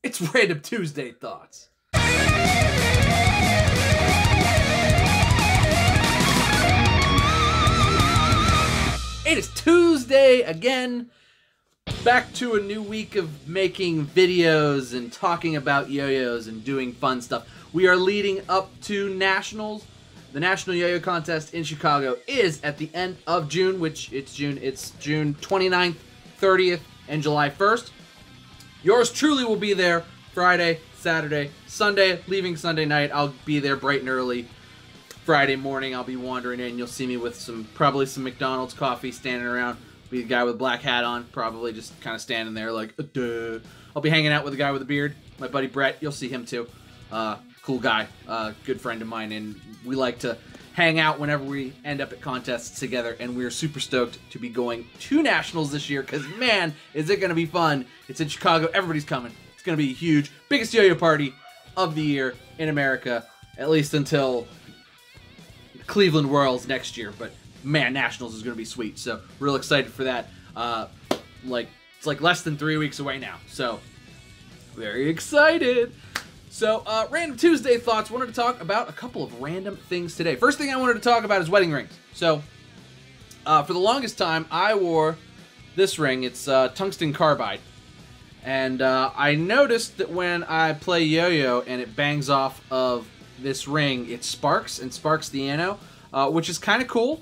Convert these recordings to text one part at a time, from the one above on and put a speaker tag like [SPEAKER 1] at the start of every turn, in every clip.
[SPEAKER 1] It's Random Tuesday Thoughts. It is Tuesday again. Back to a new week of making videos and talking about yo-yos and doing fun stuff. We are leading up to Nationals. The National Yo-Yo Contest in Chicago is at the end of June, it's June 29th, 30th, and July 1st. Yours truly will be there Friday, Saturday, Sunday, leaving Sunday night. I'll be there bright and early. Friday morning, I'll be wandering in. You'll see me with probably some McDonald's coffee standing around. Be the guy with a black hat on, probably just kind of standing there like, duh. I'll be hanging out with the guy with the beard, my buddy Brett. You'll see him too. Cool guy, good friend of mine, and we like to hang out whenever we end up at contests together, and we're super stoked to be going to Nationals this year, because man, is it going to be fun. It's in Chicago. Everybody's coming. It's going to be huge. Biggest yo-yo party of the year in America, at least until Cleveland Worlds next year, but man, Nationals is going to be sweet, so real excited for that. It's like less than 3 weeks away now, so very excited. So, Random Tuesday Thoughts. Wanted to talk about a couple of random things today. First thing I wanted to talk about is wedding rings. So, for the longest time, I wore this ring. It's tungsten carbide. And I noticed that when I play yo-yo and it bangs off of this ring, it sparks and sparks the ano, which is kind of cool.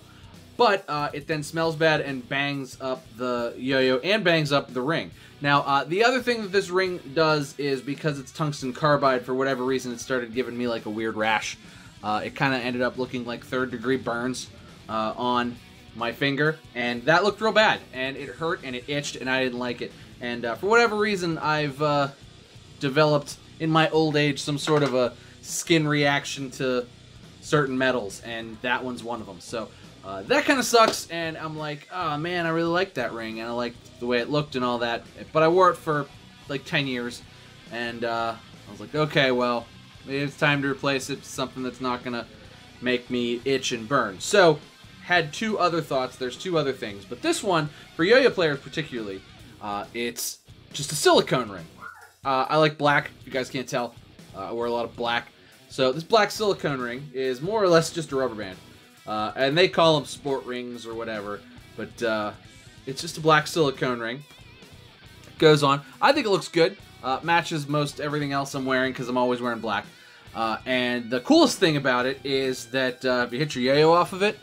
[SPEAKER 1] But it then smells bad and bangs up the yo-yo and bangs up the ring. Now, the other thing that this ring does is, because it's tungsten carbide, for whatever reason, it started giving me like a weird rash. It kind of ended up looking like third-degree burns on my finger, and that looked real bad. And it hurt, and it itched, and I didn't like it. And for whatever reason, I've developed, in my old age, some sort of a skin reaction to certain metals, and that one's one of them. So that kind of sucks, and I'm like, oh man, I really like that ring, and I like the way it looked and all that, but I wore it for like 10 years, and I was like, okay, well, maybe it's time to replace it with something that's not gonna make me itch and burn. So, had two other thoughts. There's two other things, but this one, for yo-yo players particularly, it's just a silicone ring. I like black, if you guys can't tell. I wear a lot of black. So this black silicone ring is more or less just a rubber band. And they call them sport rings or whatever, but it's just a black silicone ring. It goes on. I think it looks good. Matches most everything else I'm wearing, because I'm always wearing black. And the coolest thing about it is that if you hit your yo-yo off of it,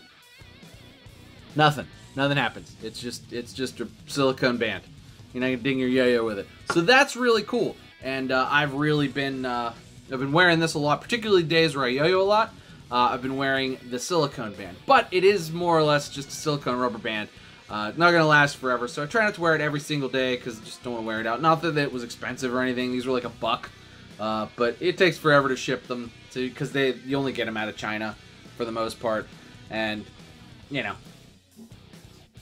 [SPEAKER 1] nothing happens. It's just a silicone band. You're not gonna ding your yo-yo with it. So that's really cool. And I've really been I've been wearing this a lot, particularly days where I yo-yo a lot. I've been wearing the silicone band, but it is more or less just a silicone rubber band. Not gonna last forever, so I try not to wear it every single day, because I just don't want to wear it out. Not that it was expensive or anything. These were like $1, but it takes forever to ship them, because you only get them out of China for the most part, and you know,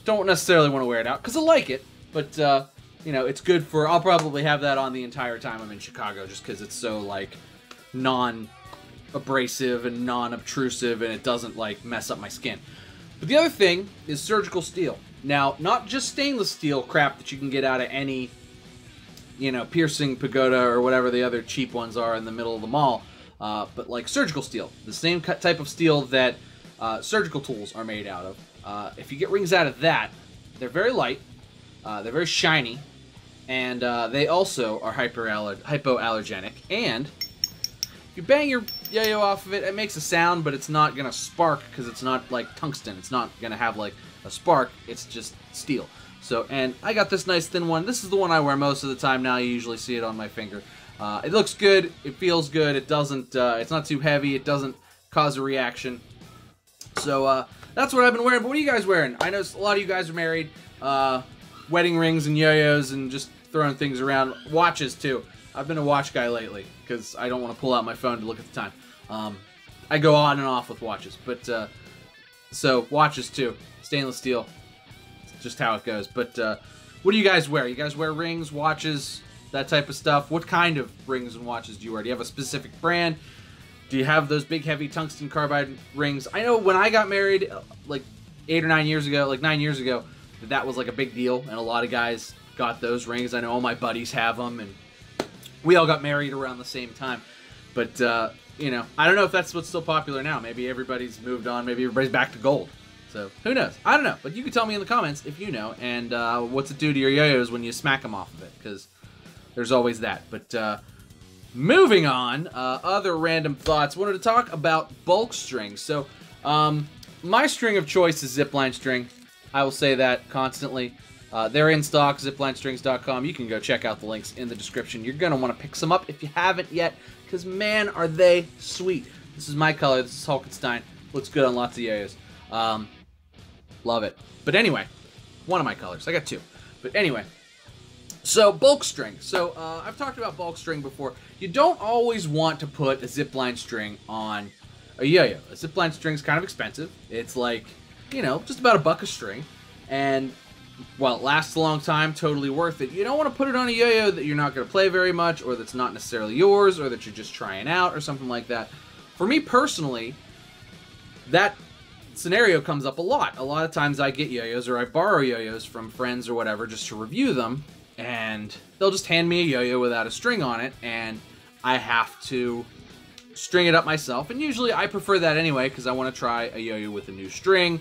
[SPEAKER 1] don't necessarily want to wear it out because I like it, but you know, it's good for. I'll probably have that on the entire time I'm in Chicago, just because it's so like non-abrasive and non-obtrusive, and it doesn't like mess up my skin. But the other thing is surgical steel. Now, not just stainless steel crap that you can get out of any, you know, piercing pagoda or whatever the other cheap ones are in the middle of the mall, but like surgical steel, the same type of steel that surgical tools are made out of. If you get rings out of that, they're very light, they're very shiny, and they also are hypoallergenic. And if you bang your yo-yo off of it, it makes a sound, but it's not gonna spark, because it's not like tungsten. It's not gonna have like a spark. It's just steel. So, and I got this nice thin one. This is the one I wear most of the time now. You usually see it on my finger. It looks good. It feels good. It doesn't. It's not too heavy. It doesn't cause a reaction. So that's what I've been wearing. But what are you guys wearing? I know a lot of you guys are married. Wedding rings and yo-yos and just throwing things around. Watches too. I've been a watch guy lately, because I don't want to pull out my phone to look at the time. I go on and off with watches, but so watches too. Stainless steel. It's just how it goes. But what do you guys wear? You guys wear rings, watches, that type of stuff? What kind of rings and watches do you wear? Do you have a specific brand? Do you have those big, heavy tungsten carbide rings? I know when I got married, like 8 or 9 years ago, like 9 years ago, that was like a big deal, and a lot of guys got those rings. I know all my buddies have them, and we all got married around the same time. But, you know, I don't know if that's what's still popular now. Maybe everybody's moved on. Maybe everybody's back to gold. So, who knows? I don't know. But you can tell me in the comments if you know. And what's it do to your yo-yos when you smack them off of it? Because there's always that. But moving on, other random thoughts. Wanted to talk about bulk strings. So, my string of choice is Zipline String. I will say that constantly. They're in stock, ziplinestrings.com. You can go check out the links in the description. You're going to want to pick some up if you haven't yet, because, man, are they sweet. This is my color. This is Hulkenstein. Looks good on lots of yo-yos. Love it. But anyway, one of my colors. I got two. But anyway, so bulk string. So I've talked about bulk string before. You don't always want to put a zipline string on a yo-yo. A zipline string's kind of expensive. It's like, you know, just about $1 a string. And while it lasts a long time, totally worth it. You don't want to put it on a yo-yo that you're not going to play very much, or that's not necessarily yours, or that you're just trying out, or something like that. For me personally, that scenario comes up a lot. A lot of times I get yo-yos, or I borrow yo-yos from friends or whatever just to review them, and they'll just hand me a yo-yo without a string on it, and I have to string it up myself. And usually I prefer that anyway, because I want to try a yo-yo with a new string.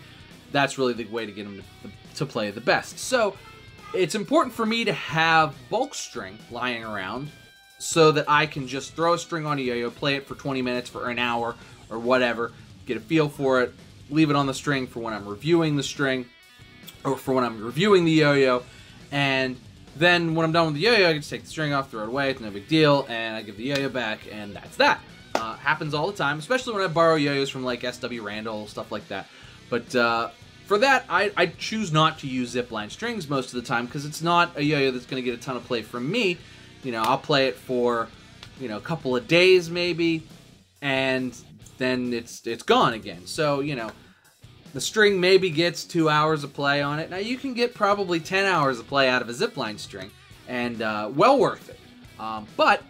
[SPEAKER 1] That's really the way to get them to play the best. So it's important for me to have bulk string lying around so that I can just throw a string on a yo-yo, play it for 20 minutes, for an hour, or whatever, get a feel for it, leave it on the string for when I'm reviewing the string, or for when I'm reviewing the yo-yo, and then when I'm done with the yo-yo, I can just take the string off, throw it away, it's no big deal, and I give the yo-yo back, and that's that. Happens all the time, especially when I borrow yo-yos from like SW Randall, stuff like that. But for that, I choose not to use zipline strings most of the time, because it's not a yo-yo that's going to get a ton of play from me. You know, I'll play it for, you know, a couple of days maybe, and then it's gone again. So, you know, the string maybe gets 2 hours of play on it. Now, you can get probably 10 hours of play out of a zipline string, and well worth it. But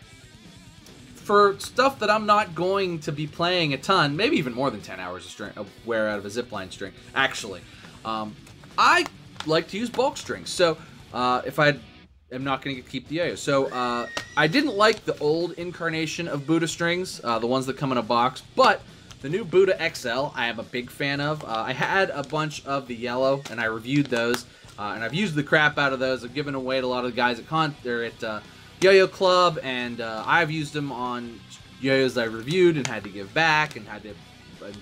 [SPEAKER 1] for stuff that I'm not going to be playing a ton, maybe even more than 10 hours of wear out of a zipline string, actually, I like to use bulk strings. So if I am not going to keep the yo-yo. So I didn't like the old incarnation of Buddha strings, the ones that come in a box, but the new Buddha XL I am a big fan of. I had a bunch of the yellow, and I reviewed those, and I've used the crap out of those. I've given away to a lot of the guys at Yo-Yo Club, and I've used them on yo-yos I reviewed and had to give back and had to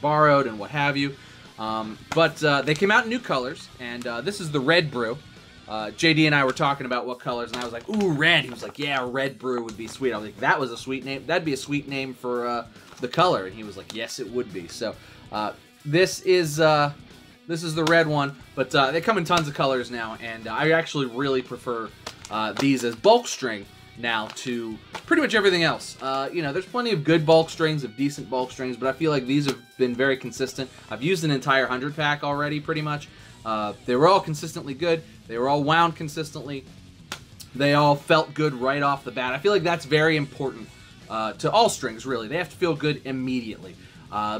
[SPEAKER 1] borrowed and what have you. But they came out in new colors, and this is the Red Brew. JD and I were talking about what colors, and I was like, ooh, red. He was like, yeah, Red Brew would be sweet. I was like, that was a sweet name. That'd be a sweet name for the color. And he was like, yes, it would be. So this is the red one, but they come in tons of colors now, and I actually really prefer these as bulk string now to pretty much everything else. You know, there's plenty of good bulk strings, of decent bulk strings, but I feel like these have been very consistent. I've used an entire 100 pack already, pretty much. They were all consistently good. They were all wound consistently. They all felt good right off the bat. I feel like that's very important to all strings, really. They have to feel good immediately.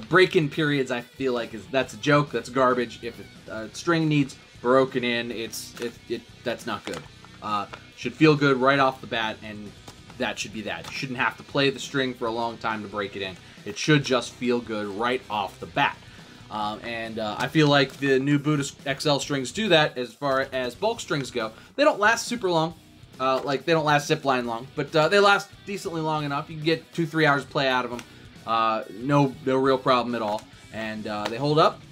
[SPEAKER 1] Break-in periods, I feel like, that's a joke. That's garbage. If a string needs broken in, that's not good. Should feel good right off the bat, and that should be that. You shouldn't have to play the string for a long time to break it in. It should just feel good right off the bat. I feel like the new Buddha XL strings do that as far as bulk strings go. They don't last super long. Like, they don't last zipline long, but they last decently long enough. You can get 2-3 hours of play out of them. No real problem at all. And they hold up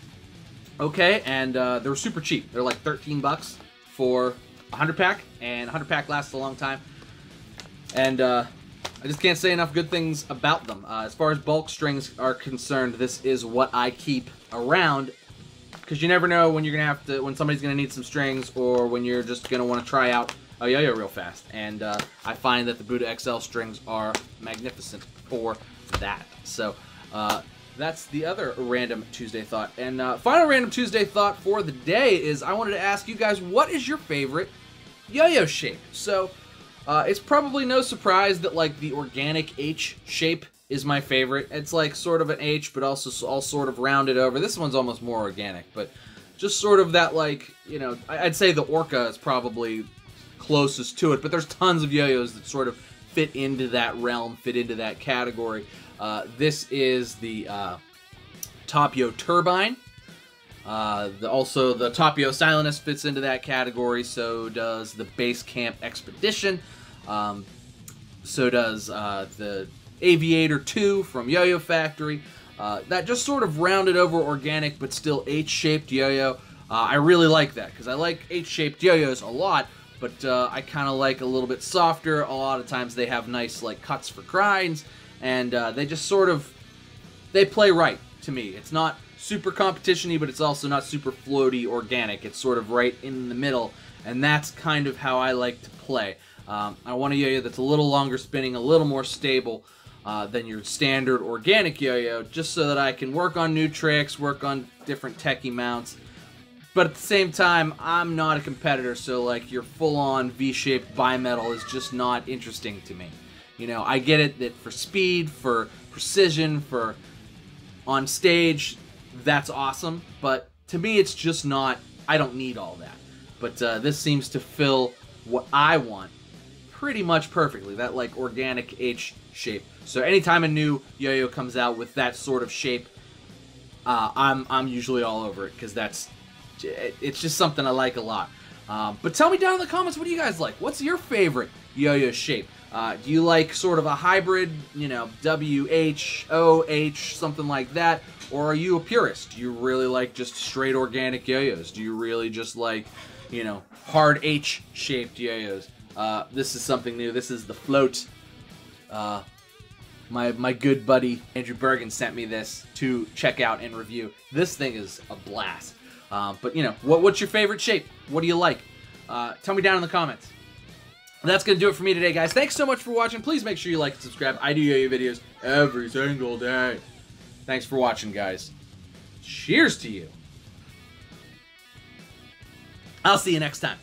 [SPEAKER 1] okay, and they're super cheap. They're like 13 bucks for a 100 pack, and a 100 pack lasts a long time. And I just can't say enough good things about them. As far as bulk strings are concerned, this is what I keep around, because you never know when you're gonna when somebody's gonna need some strings, or when you're just gonna want to try out a yo-yo real fast. And I find that the Buddha XL strings are magnificent for that. So that's the other random Tuesday thought. And final random Tuesday thought for the day is I wanted to ask you guys, what is your favorite yo-yo shape? So it's probably no surprise that, like, the organic H shape is my favorite. It's like sort of an H, but also all sort of rounded over. This one's almost more organic, but just sort of that, like, you know, I'd say the Orca is probably closest to it, but there's tons of yo-yos that sort of fit into that realm, fit into that category. This is the Top Yo Turbine. Also, the Top Yo Silenus fits into that category. So does the Base Camp Expedition. So does the Aviator 2 from Yo-Yo Factory. That just sort of rounded over organic but still H-shaped yo-yo. I really like that because I like H-shaped yo-yos a lot, but I kind of like a little bit softer. A lot of times they have nice like cuts for grinds, and they just sort of, they play right to me. It's not super competition-y, but it's also not super floaty organic. It's sort of right in the middle, and that's kind of how I like to play. I want a yo-yo that's a little longer spinning, a little more stable than your standard organic yo-yo, just so that I can work on new tricks, work on different techie mounts. But at the same time, I'm not a competitor, so like your full-on V-shaped bimetal is just not interesting to me. You know, I get it that for speed, for precision, for on stage, that's awesome, but to me it's just not, I don't need all that. But this seems to fill what I want pretty much perfectly, that like organic H shape. So anytime a new yo-yo comes out with that sort of shape, I'm usually all over it, because it's just something I like a lot. But tell me down in the comments, what do you guys like? What's your favorite yo-yo shape? Do you like sort of a hybrid, you know, WH, OH, something like that? Or are you a purist? Do you really like just straight organic yo-yos? Do you really just like, you know, hard H-shaped yo-yos? This is something new. This is the Float. My good buddy Andrew Bergen sent me this to check out and review. This thing is a blast. But, you know, what's your favorite shape? What do you like? Tell me down in the comments. That's going to do it for me today, guys. Thanks so much for watching. Please make sure you like and subscribe. I do yo-yo videos every single day. Thanks for watching, guys. Cheers to you. I'll see you next time.